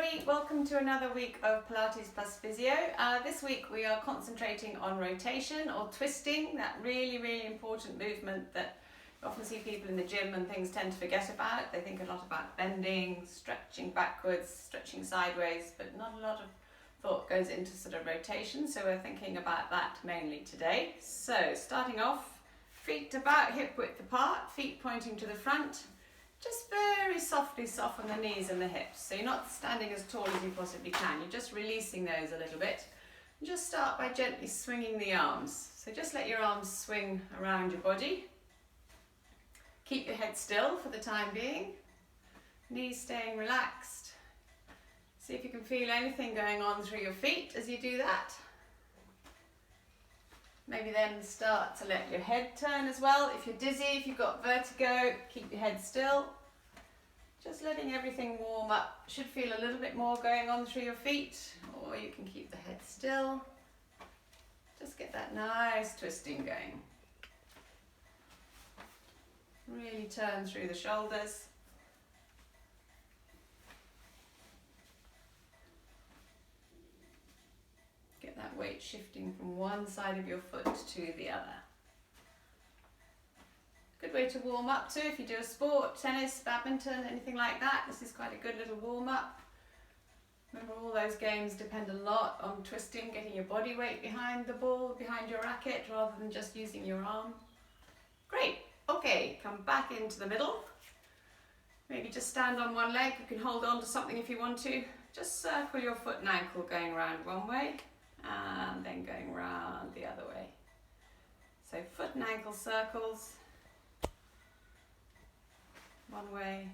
everybody, welcome to another week of Pilates plus physio. This week we are concentrating on rotation or twisting, that really important movement that you often see people in the gym and things tend to forget about. They think a lot about bending, stretching backwards, stretching sideways, but not a lot of thought goes into sort of rotation, so we're thinking about that mainly today. So starting off, feet about hip width apart, feet pointing to the front. Just very softly soften the knees and the hips. So you're not standing as tall as you possibly can. You're just releasing those a little bit. And just start by gently swinging the arms. So just let your arms swing around your body. Keep your head still for the time being. Knees staying relaxed. See if you can feel anything going on through your feet as you do that. Maybe then start to let your head turn as well. If you're dizzy, if you've got vertigo, keep your head still. Just letting everything warm up. Should feel a little bit more going on through your feet, or you can keep the head still. Just get that nice twisting going. Really turn through the shoulders. Get that weight shifting from one side of your foot to the other. Good way to warm up too if you do a sport, tennis, badminton, anything like that. This is quite a good little warm up. Remember, all those games depend a lot on twisting, getting your body weight behind the ball, behind your racket, rather than just using your arm. Great. Okay, come back into the middle. Maybe just stand on one leg. You can hold on to something if you want to. Just circle your foot and ankle going around one way and then going round the other way. So foot and ankle circles, one way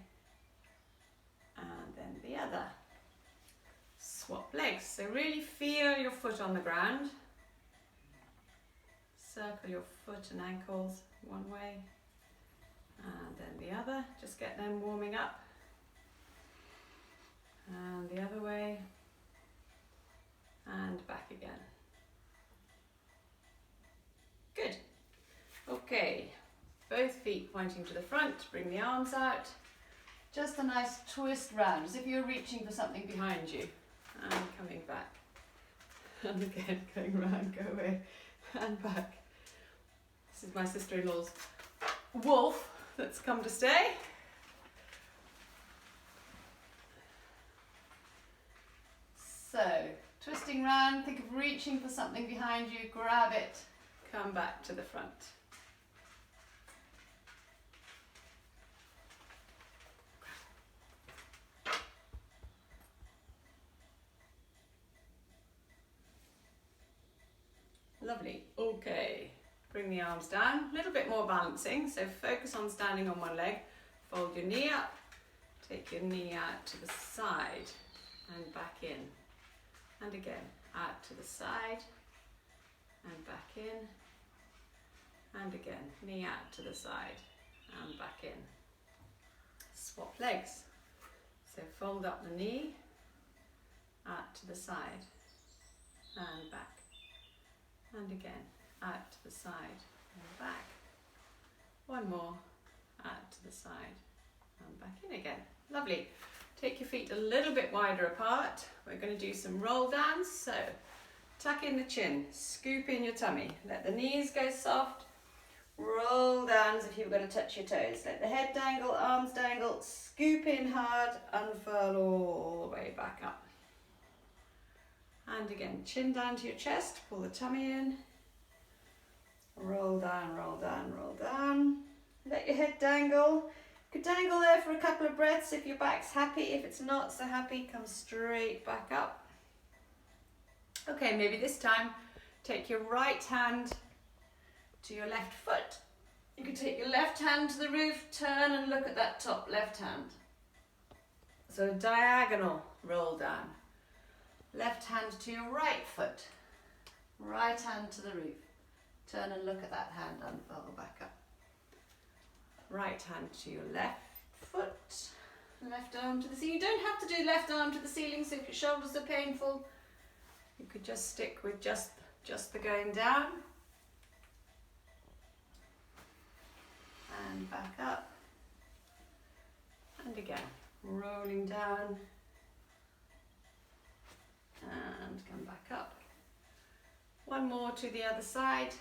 and then the other. Swap legs, so really feel your foot on the ground. Circle your foot and ankles one way and then the other. Just get them warming up. And the other way. And back again. Good. Okay, both feet pointing to the front, bring the arms out. Just a nice twist round, as if you're reaching for something behind you. And coming back. And again, going round, go away, and back. This is my sister-in-law's wolf that's come to stay. So, twisting round, think of reaching for something behind you, grab it, come back to the front. Lovely. Okay, bring the arms down, a little bit more balancing, so focus on standing on one leg, fold your knee up, take your knee out to the side and back in. And again, out to the side, and back in, and again, knee out to the side, and back in. Swap legs. So fold up the knee, out to the side, and back. And again, out to the side, and back. One more, out to the side, and back in again. Lovely. Take your feet a little bit wider apart. We're going to do some roll downs. So tuck in the chin, scoop in your tummy. Let the knees go soft. Roll down as if you were going to touch your toes. Let the head dangle, arms dangle. Scoop in hard, unfurl all the way back up. And again, chin down to your chest. Pull the tummy in. Roll down, roll down, roll down. Let your head dangle. You could dangle there for a couple of breaths if your back's happy. If it's not so happy, come straight back up. Okay, maybe this time take your right hand to your left foot. You can take your left hand to the roof, turn and look at that top left hand. So diagonal roll down. Left hand to your right foot. Right hand to the roof. Turn and look at that hand, unfurl back up. Right hand to your left foot, left arm to the ceiling. You don't have to do left arm to the ceiling, so if your shoulders are painful, you could just stick with just the going down. And back up. And again, rolling down and come back up. One more to the other side.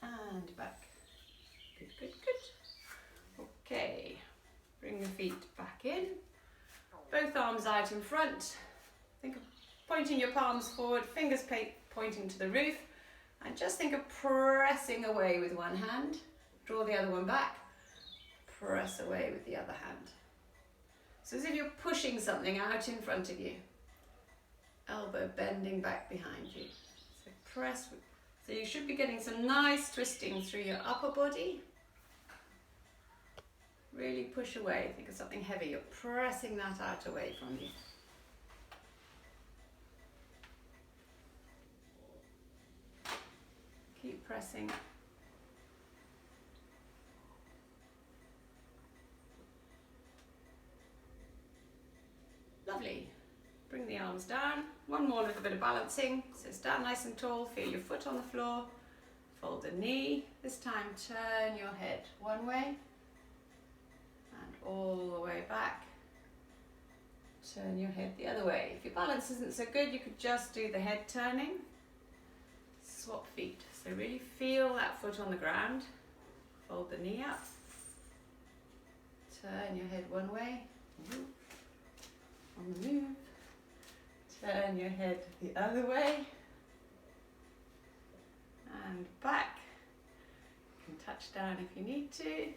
And back. Good, good, good. Okay, bring the feet back in. Both arms out in front. Think of pointing your palms forward, fingers pointing to the roof. And just think of pressing away with one hand. Draw the other one back. Press away with the other hand. So as if you're pushing something out in front of you. Elbow bending back behind you. So press. So you should be getting some nice twisting through your upper body. Really push away. Think of something heavy. You're pressing that out away from you. Keep pressing. Lovely. Bring the arms down. One more little bit of balancing. So stand nice and tall. Feel your foot on the floor. Fold the knee. This time turn your head one way and all the way back. Turn your head the other way. If your balance isn't so good, you could just do the head turning. Swap feet. So really feel that foot on the ground. Fold the knee up. Turn your head one way. On the move. Turn your head the other way. And back. You can touch down if you need to.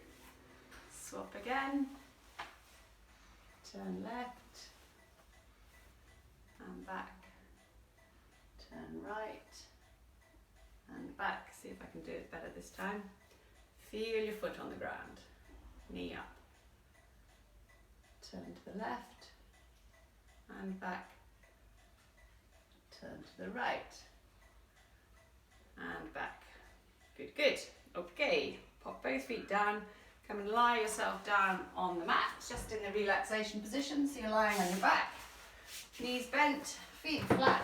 Swap again. Turn left. And back. Turn right. And back. See if I can do it better this time. Feel your foot on the ground. Knee up. Turn to the left. And back. Turn to the right. And back. Good, good. Okay, pop both feet down. Come and lie yourself down on the mat, just in the relaxation position. So you're lying on your back. Knees bent, feet flat.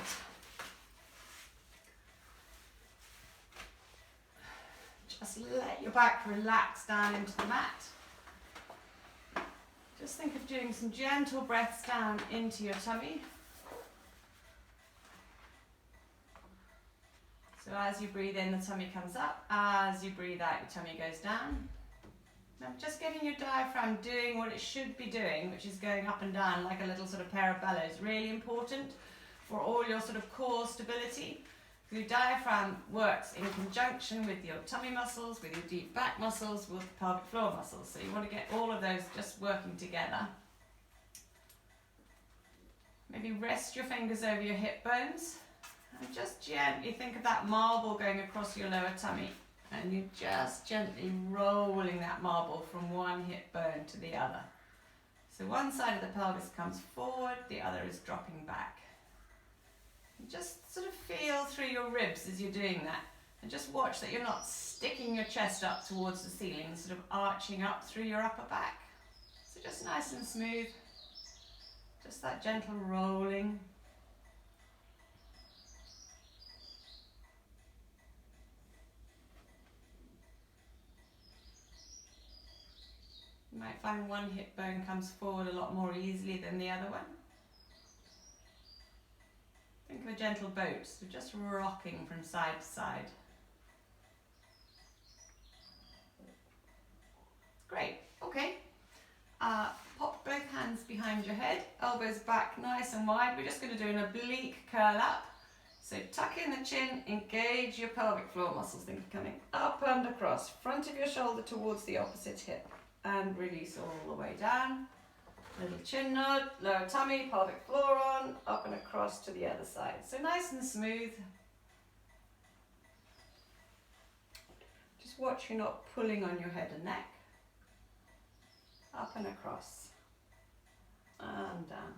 Just let your back relax down into the mat. Just think of doing some gentle breaths down into your tummy. So as you breathe in, the tummy comes up. As you breathe out, your tummy goes down. Now just getting your diaphragm doing what it should be doing, which is going up and down like a little sort of pair of bellows. Really important for all your sort of core stability. Your diaphragm works in conjunction with your tummy muscles, with your deep back muscles, with the pelvic floor muscles. So you want to get all of those just working together. Maybe rest your fingers over your hip bones and just gently think of that marble going across your lower tummy. And you're just gently rolling that marble from one hip bone to the other. So one side of the pelvis comes forward, the other is dropping back. Just sort of feel through your ribs as you're doing that. And just watch that you're not sticking your chest up towards the ceiling, sort of arching up through your upper back. So just nice and smooth. Just that gentle rolling. You might find one hip bone comes forward a lot more easily than the other one. Think of a gentle boat, so just rocking from side to side. Great, okay. Pop both hands behind your head, elbows back nice and wide. We're just going to do an oblique curl up. So tuck in the chin, engage your pelvic floor muscles. Think of coming up and across, front of your shoulder towards the opposite hip. And release all the way down. Little chin nod, lower tummy, pelvic floor on, up and across to the other side. So nice and smooth. Just watch you're not pulling on your head and neck. Up and across. And down.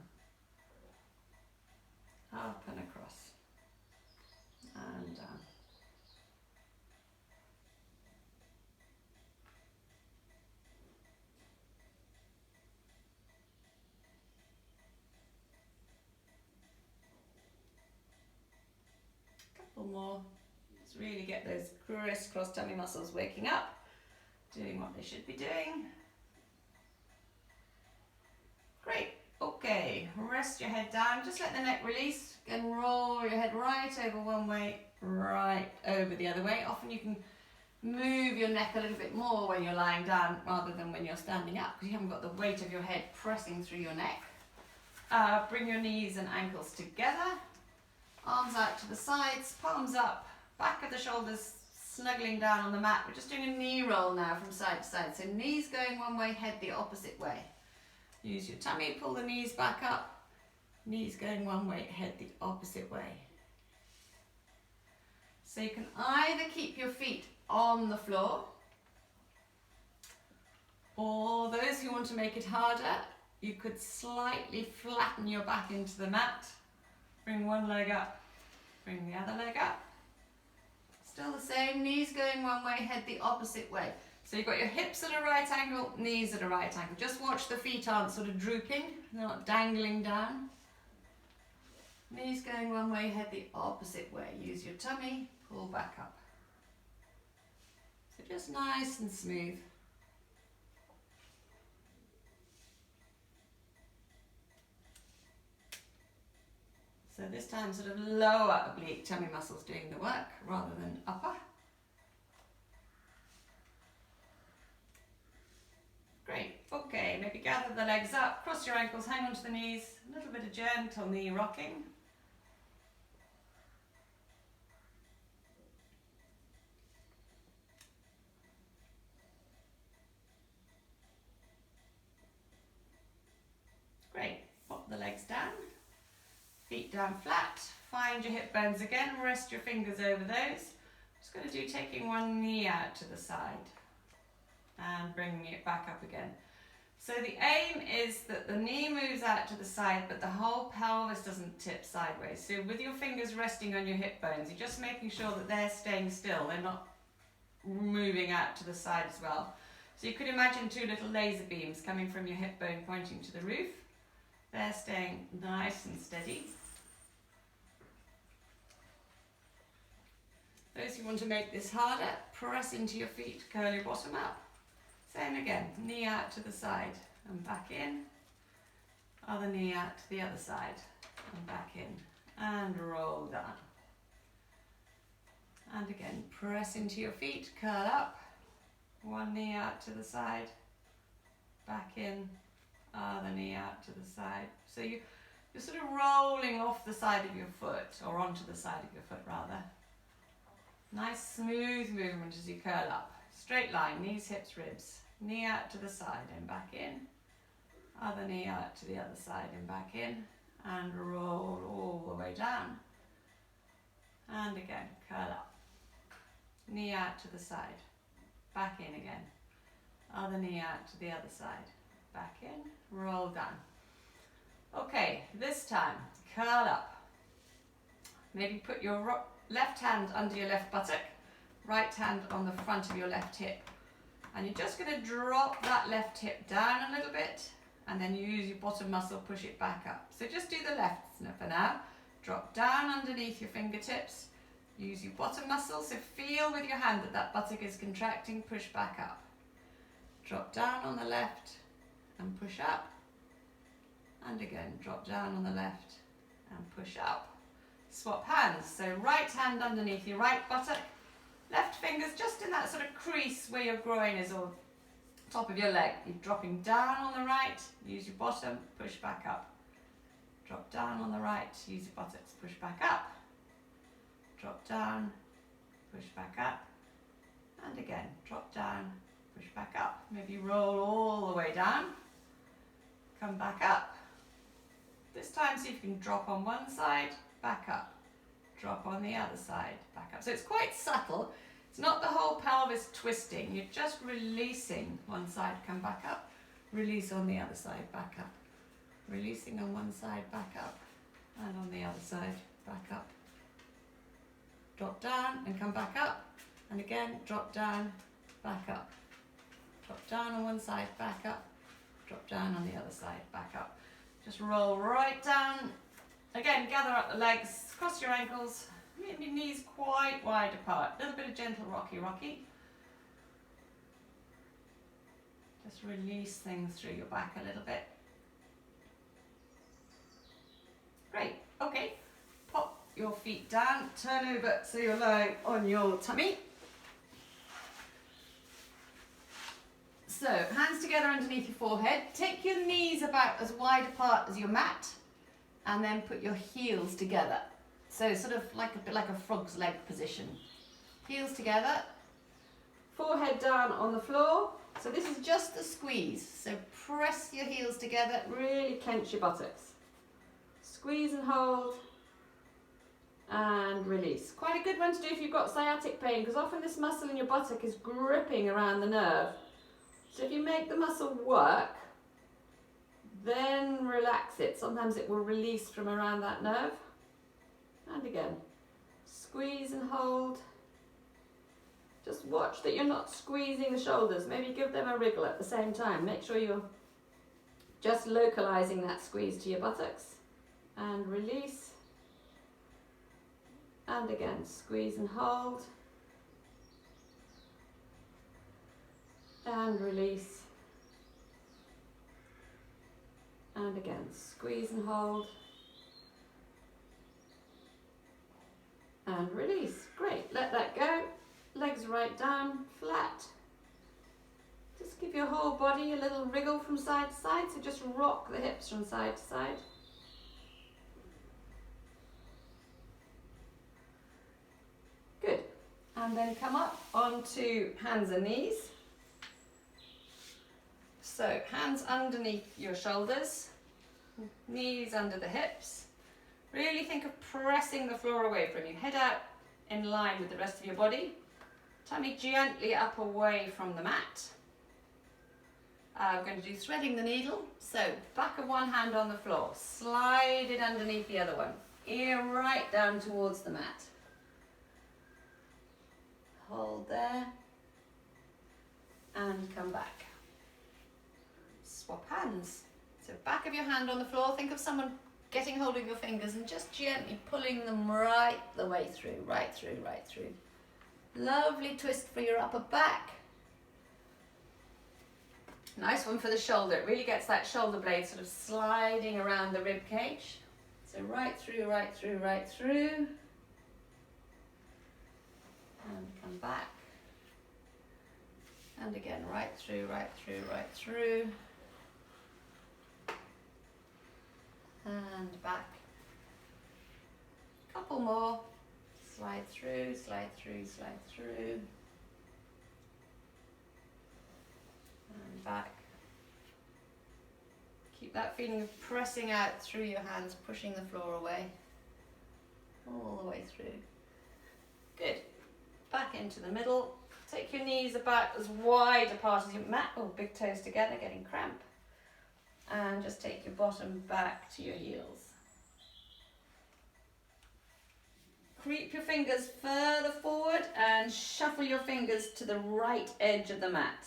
Up and across. And down. More. Just really get those crisscross tummy muscles waking up, doing what they should be doing. Great, okay. rest your head down, just let the neck release, and roll your head right over one way, right over the other way. Often you can move your neck a little bit more when you're lying down rather than when you're standing up, because you haven't got the weight of your head pressing through your neck. Bring your knees and ankles together, arms out to the sides, palms up, back of the shoulders snuggling down on the mat. We're just doing a knee roll now from side to side. So knees going one way, head the opposite way. Use your tummy, pull the knees back up. Knees going one way, head the opposite way. So you can either keep your feet on the floor, or those who want to make it harder, you could slightly flatten your back into the mat. Bring one leg up, bring the other leg up. Still the same, knees going one way, head the opposite way. So you've got your hips at a right angle, knees at a right angle. Just watch the feet aren't sort of drooping, they're not dangling down. Knees going one way, head the opposite way. Use your tummy, pull back up. So just nice and smooth. So this time sort of lower oblique tummy muscles doing the work rather than upper. Great, okay, maybe gather the legs up, cross your ankles, hang onto the knees, a little bit of gentle knee rocking. Great, pop the legs down. Feet down flat, find your hip bones again, rest your fingers over those. Just going to do taking one knee out to the side and bringing it back up again. So the aim is that the knee moves out to the side, but the whole pelvis doesn't tip sideways. So with your fingers resting on your hip bones, you're just making sure that they're staying still, they're not moving out to the side as well. So you could imagine two little laser beams coming from your hip bone pointing to the roof. They're staying nice and steady. Those who want to make this harder, press into your feet, curl your bottom up. Same again, knee out to the side and back in. Other knee out to the other side and back in. And roll down. And again, press into your feet, curl up. One knee out to the side, back in. Other knee out to the side. So you're sort of rolling off the side of your foot, or onto the side of your foot rather. Nice smooth movement as you curl up. Straight line, knees, hips, ribs. Knee out to the side and back in. Other knee out to the other side and back in. And roll all the way down. And again, curl up. Knee out to the side. Back in again. Other knee out to the other side. Back in, roll down. Okay, this time, curl up. Maybe put your left hand under your left buttock, right hand on the front of your left hip. And you're just going to drop that left hip down a little bit, and then you use your bottom muscle, push it back up. So just do the left for now. Drop down underneath your fingertips. Use your bottom muscle, so feel with your hand that that buttock is contracting, push back up. Drop down on the left and push up. And again, drop down on the left and push up. Swap hands, so right hand underneath your right buttock, left fingers just in that sort of crease where your groin is, or top of your leg. You're dropping down on the right, use your bottom, push back up. Drop down on the right, use your buttocks, push back up. Drop down, push back up. And again, drop down, push back up. Maybe roll all the way down. Come back up. This time, see if you can drop on one side, back up. Drop on the other side, back up. So it's quite subtle. It's not the whole pelvis twisting. You're just releasing one side, come back up. Release on the other side, back up. Releasing on one side, back up. And on the other side, back up. Drop down and come back up. And again, drop down, back up. Drop down on one side, back up. Drop down on the other side, back up. Just roll right down. Again, gather up the legs, cross your ankles, maybe knees quite wide apart. A little bit of gentle rocky. Just release things through your back a little bit. Great. Okay. Pop your feet down. Turn over so you're lying on your tummy. So, hands together underneath your forehead. Take your knees about as wide apart as your mat, and then put your heels together. So, sort of like a bit like a frog's leg position. Heels together, forehead down on the floor. So this is just the squeeze. So press your heels together, really clench your buttocks. Squeeze and hold, and release. Quite a good one to do if you've got sciatic pain, because often this muscle in your buttock is gripping around the nerve. So if you make the muscle work, then relax it. Sometimes it will release from around that nerve. And again, squeeze and hold. Just watch that you're not squeezing the shoulders. Maybe give them a wriggle at the same time. Make sure you're just localizing that squeeze to your buttocks. And release. And again, squeeze and hold. And release. And again, squeeze and hold. And release. Great, let that go. Legs right down, flat. Just give your whole body a little wriggle from side to side, so just rock the hips from side to side. Good. And then come up onto hands and knees. So hands underneath your shoulders, knees under the hips. Really think of pressing the floor away from you. Head out in line with the rest of your body. Tummy gently up away from the mat. We're going to do threading the needle. So back of one hand on the floor. Slide it underneath the other one. Ear right down towards the mat. Hold there. And come back. Swap hands. So back of your hand on the floor. Think of someone getting hold of your fingers and just gently pulling them right the way through, right through, right through. Lovely twist for your upper back. Nice one for the shoulder. It really gets that shoulder blade sort of sliding around the rib cage. So right through, right through, right through. And come back. And again, right through, right through, right through. And back. Couple more. Slide through, slide through, slide through. And back. Keep that feeling of pressing out through your hands, pushing the floor away. All the way through. Good. Back into the middle. Take your knees about as wide apart as your mat. Oh, big toes together, getting cramp. And just take your bottom back to your heels. Creep your fingers further forward and shuffle your fingers to the right edge of the mat.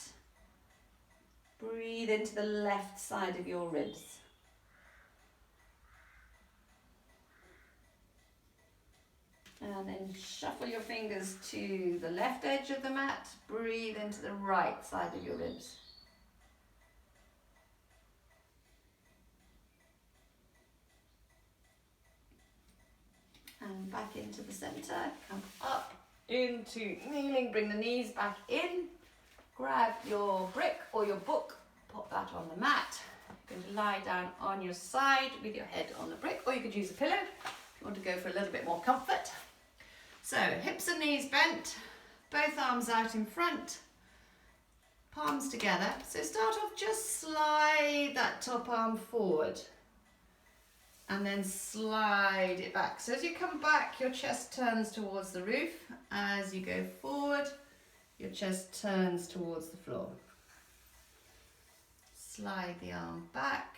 Breathe into the left side of your ribs. And then shuffle your fingers to the left edge of the mat. Breathe into the right side of your ribs. And back into the center, come up into kneeling, bring the knees back in, grab your brick or your book, pop that on the mat. You're going to lie down on your side with your head on the brick, or you could use a pillow if you want to go for a little bit more comfort. So hips and knees bent, both arms out in front, palms together. So start off, just slide that top arm forward. And then slide it back. So as you come back, your chest turns towards the roof. As you go forward, your chest turns towards the floor. Slide the arm back.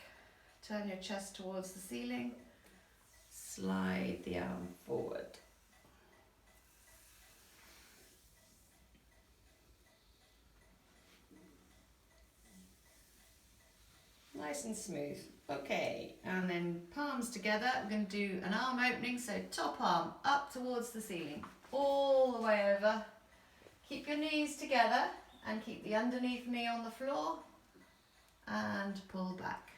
Turn your chest towards the ceiling. Slide the arm forward. Nice and smooth. Okay, and then palms together. We're going to do an arm opening, so top arm up towards the ceiling, all the way over. Keep your knees together and keep the underneath knee on the floor and pull back.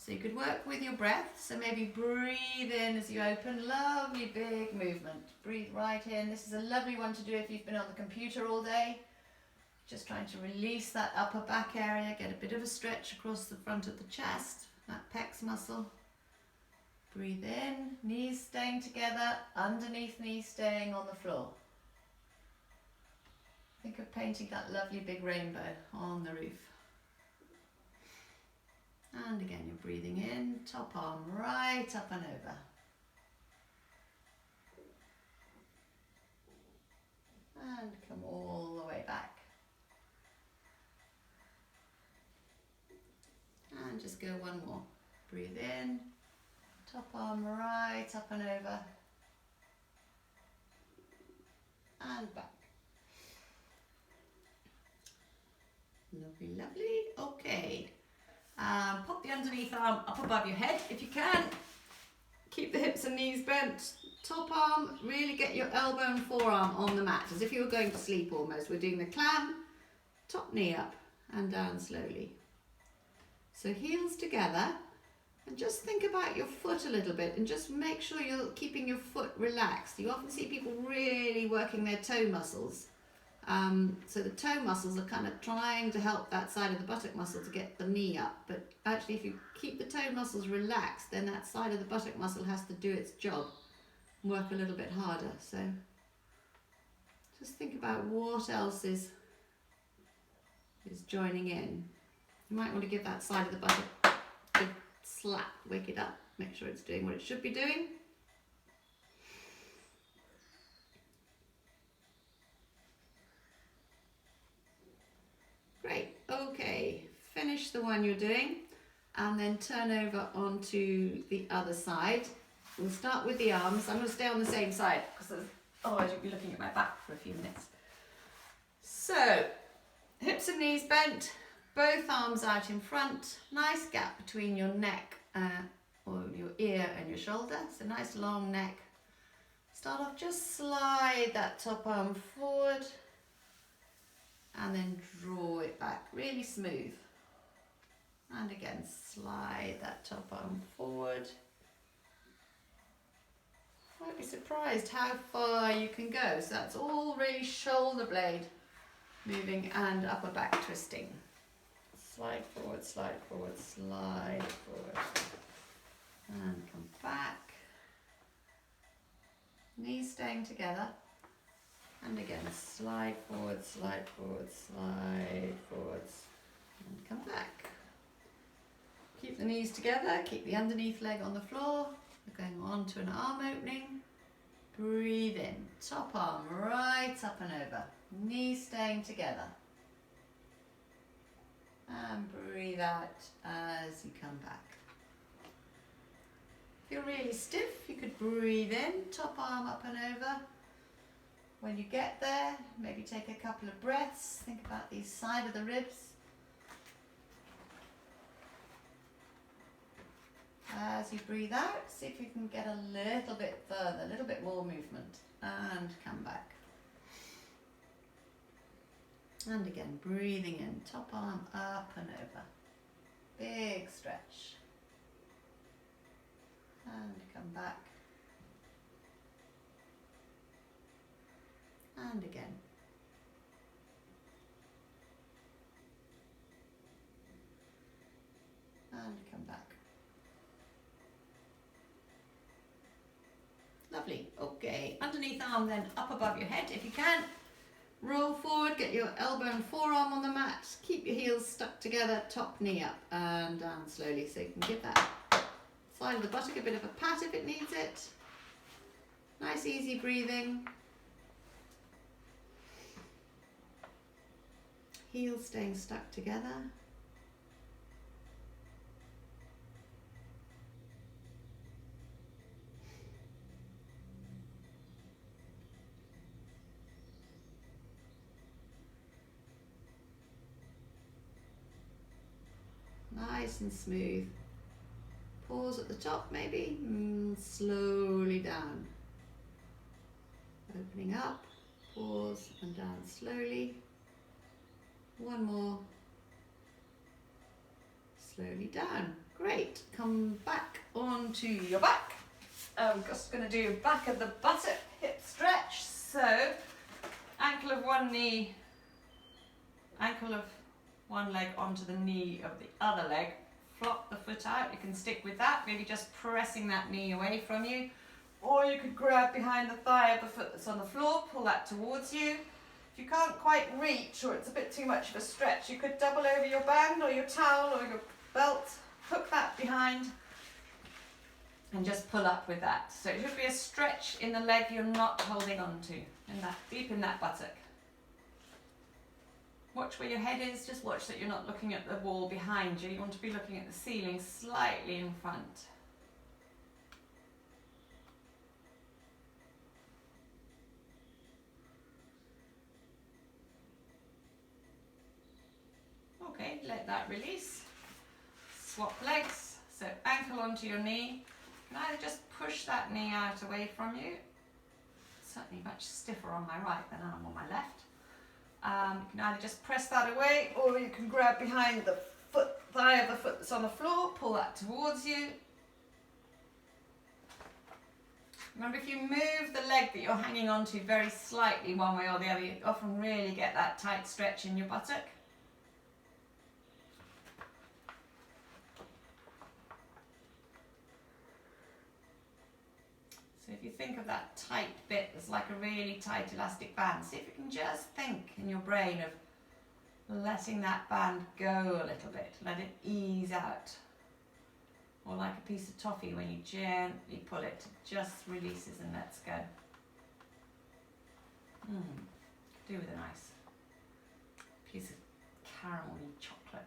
So you could work with your breath, so maybe breathe in as you open, lovely big movement. Breathe right in. This is a lovely one to do if you've been on the computer all day. Just trying to release that upper back area, get a bit of a stretch across the front of the chest, that pecs muscle. Breathe in, knees staying together, underneath knees staying on the floor. Think of painting that lovely big rainbow on the roof. And again, you're breathing in, top arm right up and over. And come all the way back. And just go one more. Breathe in, top arm right up and over. And back. Lovely, lovely. Okay. Pop the underneath arm up above your head if you can. Keep the hips and knees bent. Top arm, really get your elbow and forearm on the mat, as if you were going to sleep almost. We're doing the clam, top knee up and down slowly. So heels together, and just think about your foot a little bit and just make sure you're keeping your foot relaxed. You often see people really working their toe muscles. So the toe muscles are kind of trying to help that side of the buttock muscle to get the knee up, but actually if you keep the toe muscles relaxed, then that side of the buttock muscle has to do its job and work a little bit harder. So just think about what else is joining in. You might want to give that side of the buttock a good slap, wake it up, make sure it's doing what it should be doing. Great, okay, finish the one you're doing and then turn over onto the other side. We'll start with the arms. I'm going to stay on the same side because otherwise you'll be looking at my back for a few minutes. So, hips and knees bent, both arms out in front, nice gap between your neck or your ear and your shoulder, so nice long neck. Start off, just slide that top arm forward and then draw it back, really smooth. And again, slide that top arm forward. You might be surprised how far you can go. So that's all really shoulder blade moving and upper back twisting. Slide forward, slide forward, slide forward. And come back. Knees staying together. And again, slide forward, slide forward, slide forwards, and come back. Keep the knees together, keep the underneath leg on the floor. We're going on to an arm opening. Breathe in, top arm right up and over, knees staying together. And breathe out as you come back. If you're really stiff, you could breathe in, top arm up and over. When you get there, maybe take a couple of breaths. Think about the side of the ribs. As you breathe out, see if you can get a little bit further, a little bit more movement. And come back. And again, breathing in, top arm up and over. Big stretch. And come back. And again. And come back. Lovely. Okay, underneath arm then up above your head if you can. Roll forward, get your elbow and forearm on the mat. Keep your heels stuck together, top knee up and down slowly. So you can give that side of the buttock a bit of a pat if it needs it. Nice easy breathing. Heels staying stuck together. Nice and smooth. Pause at the top maybe, slowly down. Opening up, pause and down slowly. One more. slowly down. Great. Come back onto your back. I'm just going to do back of the buttock hip stretch. So ankle of one knee, ankle of one leg onto the knee of the other leg. Flop the foot out. You can stick with that, maybe just pressing that knee away from you. Or you could grab behind the thigh of the foot that's on the floor, pull that towards you. If you can't quite reach or it's a bit too much of a stretch, you could double over your band or your towel or your belt, hook that behind and just pull up with that. So it should be a stretch in the leg you're not holding on to, deep in that buttock. Watch where your head is, just watch that you're not looking at the wall behind you. You want to be looking at the ceiling slightly in front. Okay, let that release. Swap legs, so ankle onto your knee. You can either just push that knee out away from you. It's certainly much stiffer on my right than I'm on my left. You can either just press that away, or you can grab behind the thigh of the foot that's on the floor, pull that towards you. Remember, if you move the leg that you're hanging onto very slightly one way or the other, you often really get that tight stretch in your buttock. So if you think of that tight bit as like a really tight elastic band, see if you can just think in your brain of letting that band go a little bit, let it ease out. Or like a piece of toffee, when you gently pull it, it just releases and lets go. Do with a nice piece of caramelly chocolate.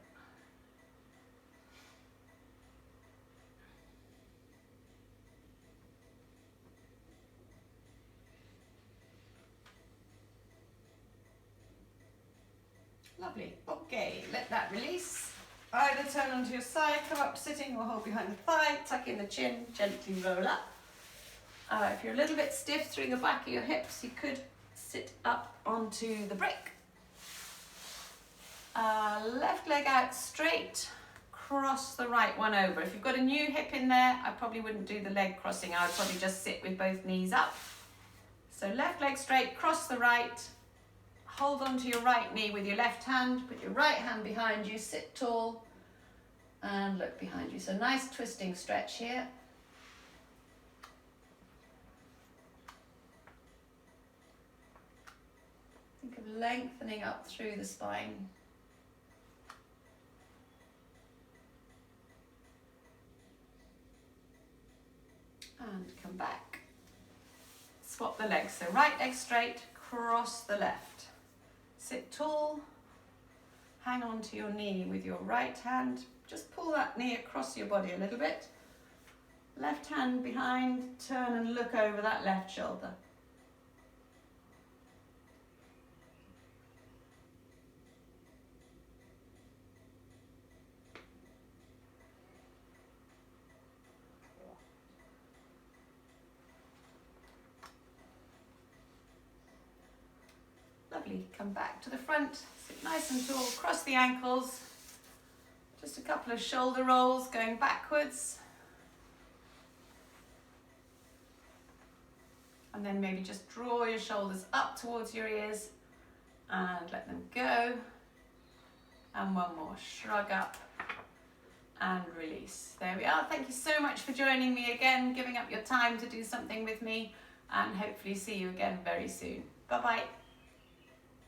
Lovely. Okay, let that release. Either turn onto your side, come up sitting or hold behind the thigh, tuck in the chin, gently roll up. If you're a little bit stiff through the back of your hips, you could sit up onto the brick. Left leg out straight, cross the right one over. If you've got a new hip in there, I probably wouldn't do the leg crossing. I would probably just sit with both knees up. So left leg straight, cross the right, hold onto your right knee with your left hand, put your right hand behind you, sit tall and look behind you. So nice twisting stretch here. Think of lengthening up through the spine. And come back. Swap the legs, so right leg straight, cross the left. Sit tall, hang on to your knee with your right hand. Just pull that knee across your body a little bit. Left hand behind, turn and look over that left shoulder. Lovely, come back to the front, sit nice and tall, cross the ankles. Just a couple of shoulder rolls going backwards. And then maybe just draw your shoulders up towards your ears and let them go. And one more, shrug up and release. There we are. Thank you so much for joining me again, giving up your time to do something with me, and hopefully see you again very soon. Bye-bye.